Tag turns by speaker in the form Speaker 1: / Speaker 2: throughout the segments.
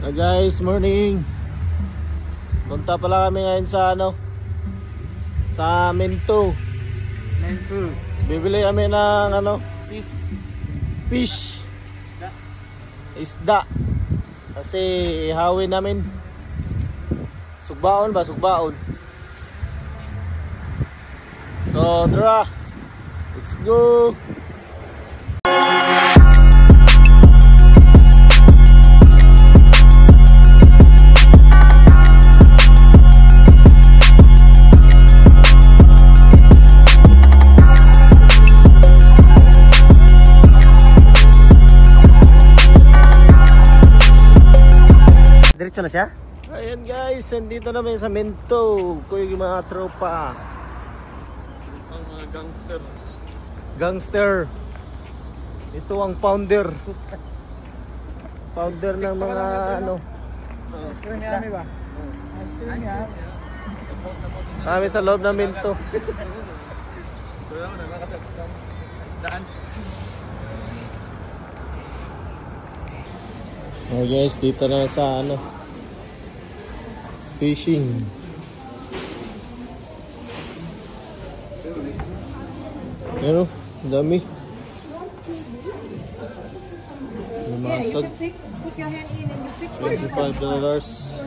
Speaker 1: Guys, morning. Punta pala kami ngayon sa sa Minto. Bibili kami ng fish. Isda. Kasi ihawin namin. Sugbaon ba? Sugbaon. So, tara. Let's go.
Speaker 2: Diretso na siya?
Speaker 1: Ayan guys, nandito namin sa Minto. Kuya yung mga tropa.
Speaker 3: Ang mga gangster.
Speaker 1: Gangster. Ito ang founder. Founder ng mga Kami sa loob ng Minto. Oh guys, dito na sa fishing. Ano? Dami. Lumasag. $25.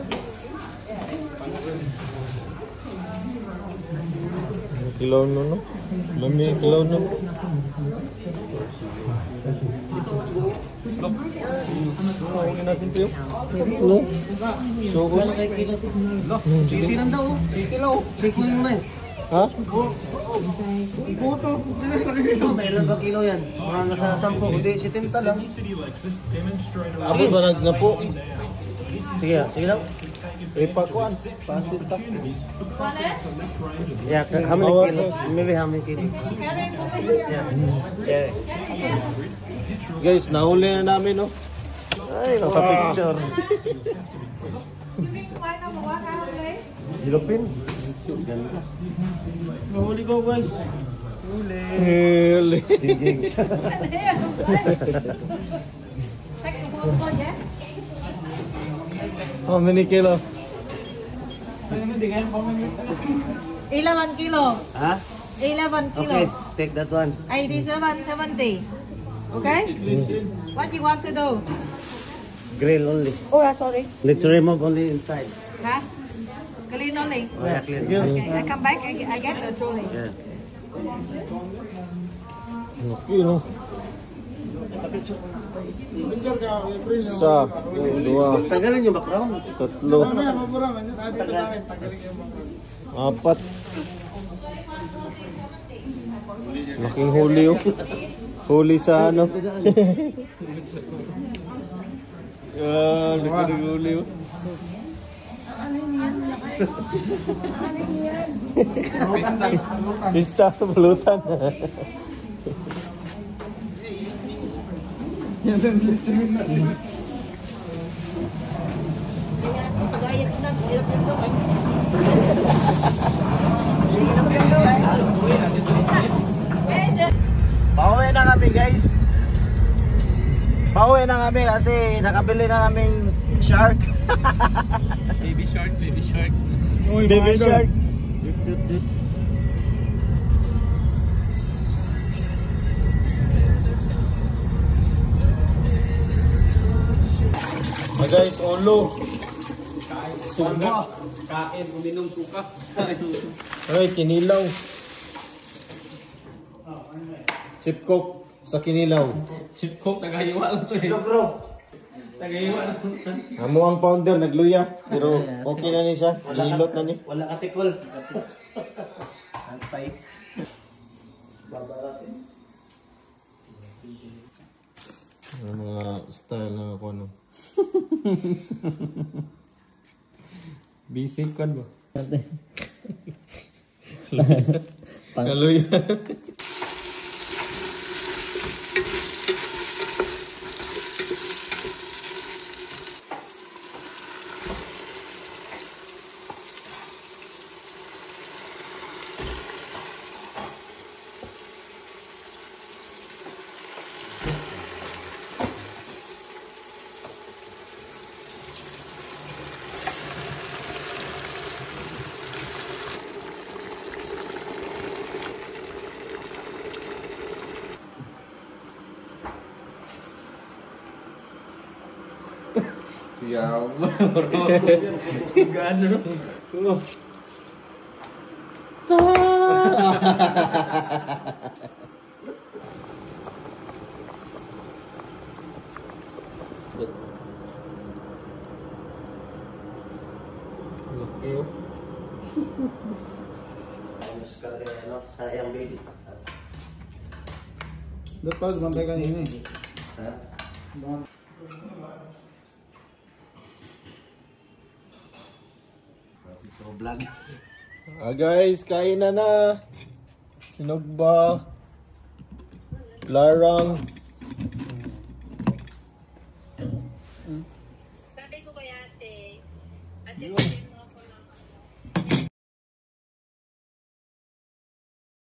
Speaker 1: Kilaw no? Mami kilaw no? Huwagin natin ito yung sugos.
Speaker 2: Sige lang daw. Sige lang. Sige lang mo
Speaker 1: Ha?
Speaker 2: Mayroon ba kilo yan? Mga nasa 10. Hindi, 70 lang.
Speaker 1: Ako ba nagnapo?
Speaker 2: Sige lang.
Speaker 1: Ipakuan. Pasit ka.
Speaker 2: Yeah, how many kilo? Maybe how many kilo? Yeah.
Speaker 1: Guys, nahuli na namin Ay, naka-picture. Hilopin.
Speaker 2: Mahuli ko guys.
Speaker 1: Huli. How many kilo?
Speaker 4: 11 kilo.
Speaker 2: Ha?
Speaker 4: 11 kilo.
Speaker 2: Okay, take that one.
Speaker 4: 87.70. Okay? What you want to do?
Speaker 2: Grill only.
Speaker 4: Oh, sorry.
Speaker 2: Need to remove only inside.
Speaker 4: Huh? Clean only.
Speaker 2: Oh, yeah, clean.
Speaker 4: Okay, I come back. I get the trolley.
Speaker 2: Yes.
Speaker 1: Kilo. Isa, dua,
Speaker 2: Tagalin yung background.
Speaker 1: tatlo, apat. Laking huli Huli sa laking huli Pista, pulutan. Pauwi na kami guys. Pauwi na kami kasi nakabili na kaming shark.
Speaker 3: Baby shark, baby shark.
Speaker 1: Baby shark. Guys, ulo. Sugba.
Speaker 3: Kain, uminom suka.
Speaker 1: Ay, kinilaw. Chip cook sa kinilaw.
Speaker 3: Chip cook, tagahiwa lang ito Tagahiwa lang.
Speaker 1: Amo ang founder, nagluya. Pero okay na ni siya. Hilot na ni.
Speaker 2: Wala katikol.
Speaker 1: Antay. Mga style na ako
Speaker 3: Basic kan ba?
Speaker 1: Naluya.
Speaker 3: Ya, bro. Gano.
Speaker 2: Mas kalagay, ano, sayang baby.
Speaker 5: Dapat pala gumambay kanina eh.
Speaker 2: Ha? Ito vlog.
Speaker 1: Guys, kain na. Sinugba. Larang.
Speaker 6: Sabi ko kay ate, ate,